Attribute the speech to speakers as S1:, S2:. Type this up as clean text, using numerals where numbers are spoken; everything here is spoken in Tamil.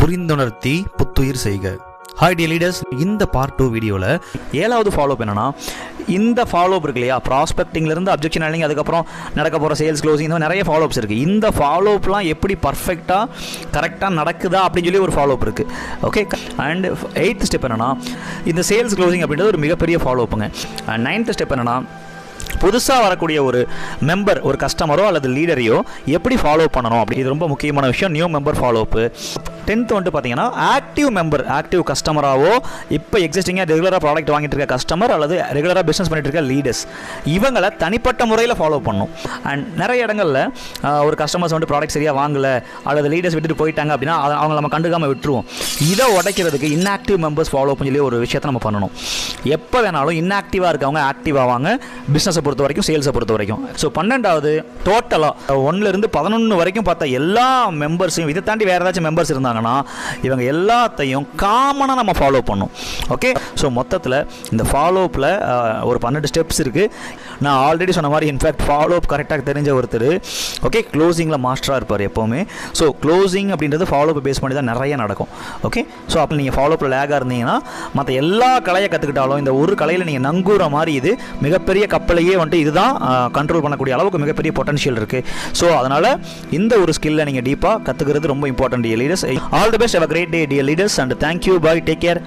S1: புரிந்துணர்த்தி புத்துயிர் செய்க. ஹாய் டியர் லீடர்ஸ், இந்த பார்ட் 2 வீடியோவில் 7வது ஃபாலோஅப் என்னன்னா, இந்த ஃபாலோஅப் இருக்கு இல்லையா, ப்ராஸ்பெக்டிங்லேருந்து அப்ஜெக்ஷன் ஹேண்ட்லிங், அதுக்கப்புறம் நடக்க போகிற சேல்ஸ் க்ளோசிங், இந்த நிறைய ஃபாலோஅப்ஸ் இருக்குது. இந்த ஃபாலோஅப்லாம் எப்படி பர்ஃபெக்டாக கரெக்டாக நடக்குதா அப்படின்னு சொல்லி ஒரு ஃபாலோஅப் இருக்குது. ஓகே, அண்ட் 8th ஸ்டெப் என்னன்னா, இந்த சேல்ஸ் க்ளோசிங் அப்படின்றது ஒரு மிகப்பெரிய ஃபாலோஅப்புங்க. அண்ட் 9th ஸ்டெப் என்னன்னா, புதுசாக வரக்கூடிய ஒரு மெம்பர், ஒரு கஸ்டமரோ அல்லது லீடரையோ எப்படி ஃபாலோ பண்ணணும் அப்படி, இது ரொம்ப முக்கியமான விஷயம். New member ஃபாலோஅப்பு. 10th வந்துட்டு பார்த்தீங்கன்னா, ஆக்டிவ் மெம்பர், ஆக்டிவ் கஸ்டமராகவோ இப்போ எக்ஸிஸ்டிங்காக ரெகுலராக ப்ராடக்ட் வாங்கிட்டு இருக்க கஸ்டமர் அல்லது ரெகுலராக பிஸ்னஸ் பண்ணிட்டு இருக்க லீடர்ஸ், இவங்களை தனிப்பட்ட முறையில் ஃபாலோ பண்ணணும். அண்ட் நிறைய இடங்களில் ஒரு கஸ்டமர்ஸ் வந்து ப்ராடக்ட் சரியாக வாங்கலை அல்லது லீடர்ஸ் விட்டுட்டு போயிட்டாங்க அப்படின்னா அவங்க நம்ம கண்டுக்காமல் விட்டுருவோம். இதை உடைக்கிறதுக்கு இன்ஆக்டிவ் மெம்பர்ஸ் ஃபாலோ பண்ணி ஒரு விஷயத்தை நம்ம பண்ணணும். எப்போ வேணாலும் இன்ஆக்டிவாக இருக்கவங்க ஆக்டிவ் ஆவாங்க, பிஸ்னஸை பொறுத்த வரைக்கும், சேல்ஸை பொறுத்த வரைக்கும். ஸோ 12வது டோட்டலாக 1லேருந்து 11 வரைக்கும் பார்த்த எல்லா மெம்பர்ஸையும், இதை தாண்டி வேறு ஏதாச்சும் மெம்பர்ஸ் இருந்தாங்கன்னா இவங்க எல்லாத்தையும் காமனாக நம்ம ஃபாலோ பண்ணணும். ஓகே, ஸோ மொத்தத்தில் இந்த ஃபாலோஅப்பில் ஒரு 12 ஸ்டெப்ஸ் இருக்குது. நான் ஆல்ரெடி சொன்ன மாதிரி, இன்ஃபேக்ட் ஃபாலோஅப் கரெக்டாக தெரிஞ்ச ஒருத்தர் ஓகே க்ளோசிங்கில் மாஸ்டராக இருப்பார் எப்போவுமே. ஸோ க்ளோசிங் அப்படின்றது ஃபாலோஅப் பேஸ் பண்ணி தான் நிறைய நடக்கும். ஓகே, ஸோ அப்போ நீங்கள் ஃபாலோஅப்பில் லேகாக இருந்தீங்கன்னா மற்ற எல்லா கலையை கற்றுக்கிட்டாலும் இந்த ஒரு கலையில் நீங்கள் நங்கூற மாதிரி இது மிகப்பெரிய கப்பலையே வந்துட்டு இதுதான் கண்ட்ரோல் பண்ணக்கூடிய அளவுக்கு மிகப்பெரிய பொட்டன்ஷியல் இருக்குது. ஸோ அதனால் இந்த ஒரு ஸ்கில்லை நீங்கள் டீப்பாக கற்றுக்கிறது ரொம்ப important dear leaders. All the best, have a great day dear leaders, and thank you, bye, take care.